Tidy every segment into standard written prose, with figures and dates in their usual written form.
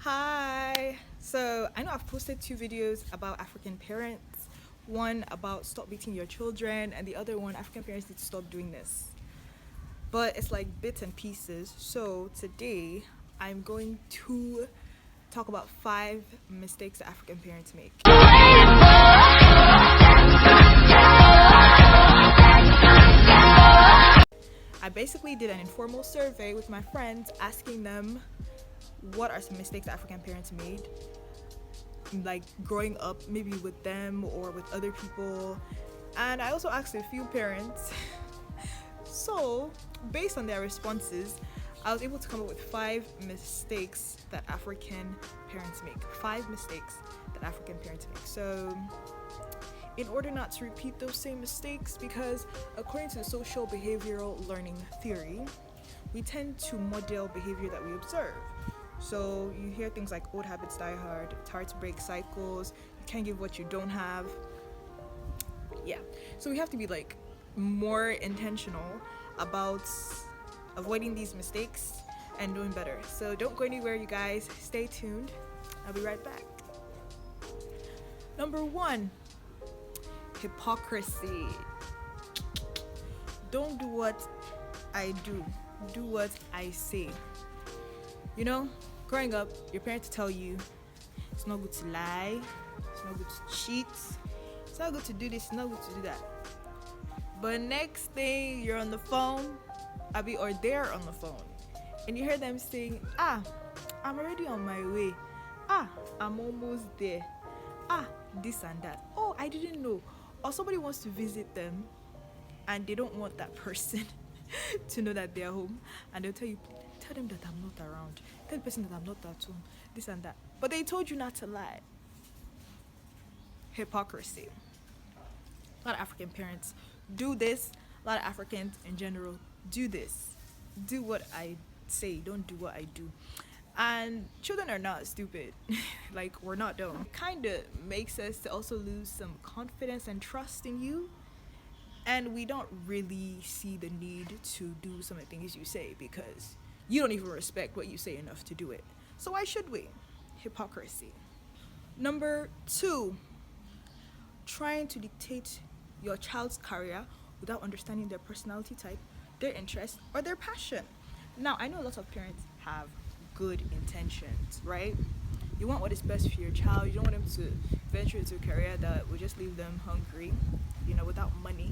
Hi. So I know I've posted two videos about African parents. One about stop beating your children, and the other one African parents need to stop doing this. But it's like bits and pieces. So today I'm going to talk about 5 mistakes that African parents make. I basically did an informal survey with my friends asking them what are some mistakes that African parents made, like growing up, maybe with them or with other people. And I also asked a few parents. So, based on their responses, I was able to come up with 5 mistakes that African parents make. 5 mistakes that African parents make. So, in order not to repeat those same mistakes, because according to the social behavioral learning theory, we tend to model behavior that we observe. So you hear things like old habits die hard, it's hard to break cycles, you can't give what you don't have. Yeah. So we have to be like more intentional about avoiding these mistakes and doing better. So don't go anywhere, you guys. Stay tuned. I'll be right back. Number 1, hypocrisy. Don't do what I do what I say. You know, growing up, your parents tell you it's not good to lie, it's not good to cheat, it's not good to do this, it's not good to do that. But next thing you're on the phone, or they're on the phone, and you hear them saying, I'm already on my way. I'm almost there. This and that. Oh, I didn't know. Or somebody wants to visit them and they don't want that person to know that they're home, and they'll tell them that I'm not around. Tell the person that I'm not at home. This and that. But they told you not to lie. Hypocrisy. A lot of African parents do this. A lot of Africans in general do this. Do what I say, don't do what I do. And children are not stupid. Like, we're not dumb. Kind of makes us to also lose some confidence and trust in you. And we don't really see the need to do some of the things you say because you don't even respect what you say enough to do it. So why should we? Hypocrisy. Number 2, trying to dictate your child's career without understanding their personality type, their interest, or their passion. Now, I know a lot of parents have good intentions, right? You want what is best for your child. You don't want them to venture into a career that will just leave them hungry, without money.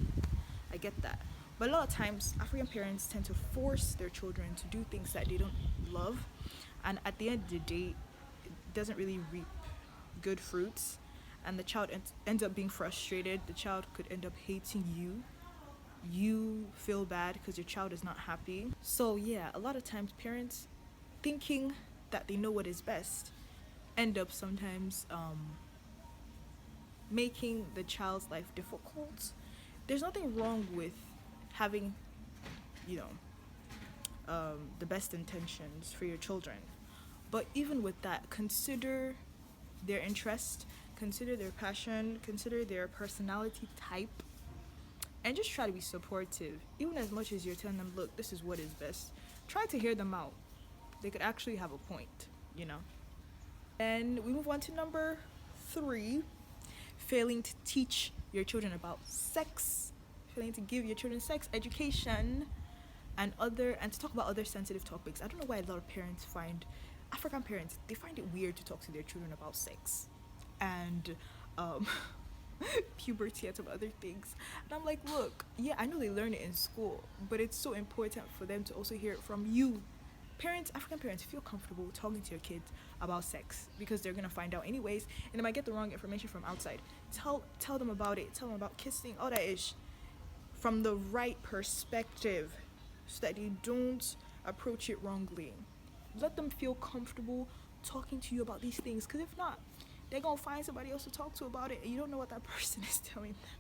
I get that. But a lot of times, African parents tend to force their children to do things that they don't love. And at the end of the day, it doesn't really reap good fruits. And the child ends up being frustrated. The child could end up hating you. You feel bad because your child is not happy. So yeah, a lot of times parents, thinking that they know what is best, end up sometimes making the child's life difficult. There's nothing wrong with having, the best intentions for your children. But even with that, consider their interest, consider their passion, consider their personality type, and just try to be supportive. Even as much as you're telling them, look, this is what is best, try to hear them out. They could actually have a point. And we move on to number 3, failing to teach your children about sex, failing to give your children sex education and to talk about other sensitive topics. I don't know why a lot of African parents, they find it weird to talk to their children about sex and puberty and some other things. And I'm like, look, yeah, I know they learn it in school, but it's so important for them to also hear it from you. African parents, feel comfortable talking to your kids about sex because they're gonna find out anyways, and they might get the wrong information from outside. Tell them about it. Tell them about kissing, all that ish, from the right perspective, so that they don't approach it wrongly. Let them feel comfortable talking to you about these things, because if not, they're gonna find somebody else to talk to about it, and you don't know what that person is telling them.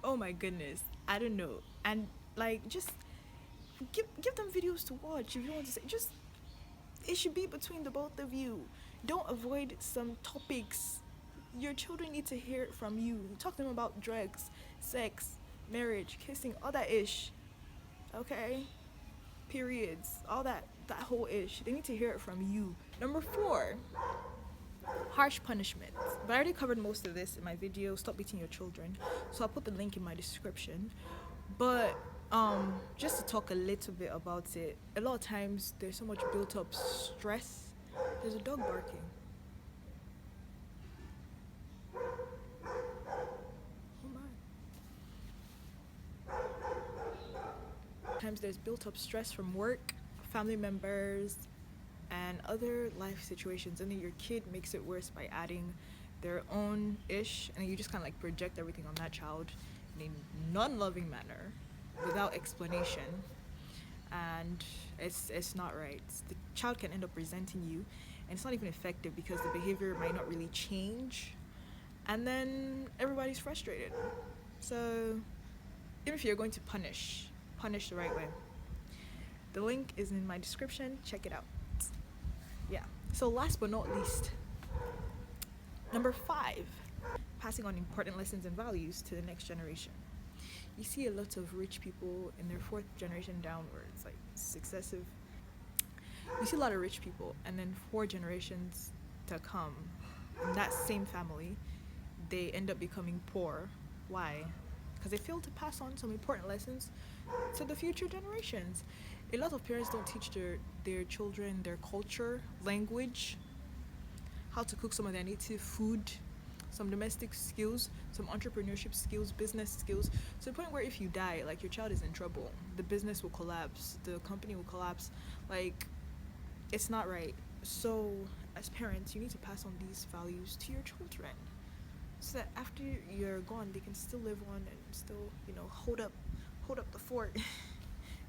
Oh my goodness, I don't know. And like, just give them videos to watch if you want to say. Just, it should be between the both of you. Don't avoid some topics. Your children need to hear it from you. Talk to them about drugs, sex, marriage, kissing, all that ish. Okay? Periods, all that that whole ish. They need to hear it from you. Number 4, harsh punishment. But I already covered most of this in my video, Stop Beating Your Children. So I'll put the link in my description. But just to talk a little bit about it, a lot of times there's so much built up stress. There's a dog barking. Oh my. Times there's built up stress from work, family members, and other life situations, and then your kid makes it worse by adding their own ish, and you just kind of like project everything on that child in a non-loving manner without explanation, and it's not right. The child can end up resenting you, and it's not even effective because the behavior might not really change, and then everybody's frustrated. So even if you're going to punish the right way. The link is in my description. Check it out. Yeah. So last but not least, number 5, passing on important lessons and values to the next generation. You see a lot of rich people in their 4th generation downwards, like successive. You see a lot of rich people, and then 4 generations to come, in that same family, they end up becoming poor. Why? Because they failed to pass on some important lessons to the future generations. A lot of parents don't teach their children their culture, language, how to cook some of their native food, some domestic skills, some entrepreneurship skills, business skills, to the point where if you die, like, your child is in trouble. The business will collapse, the company will collapse. Like, it's not right. So as parents, you need to pass on these values to your children, so that after you're gone, they can still live on and still, hold up the fort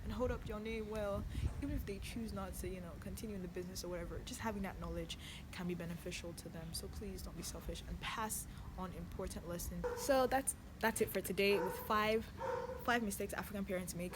and hold up your name well, even if they choose not to, continue in the business or whatever. Just having that knowledge can be beneficial to them. So please don't be selfish and pass on important lessons. So that's it for today, with five mistakes African parents make.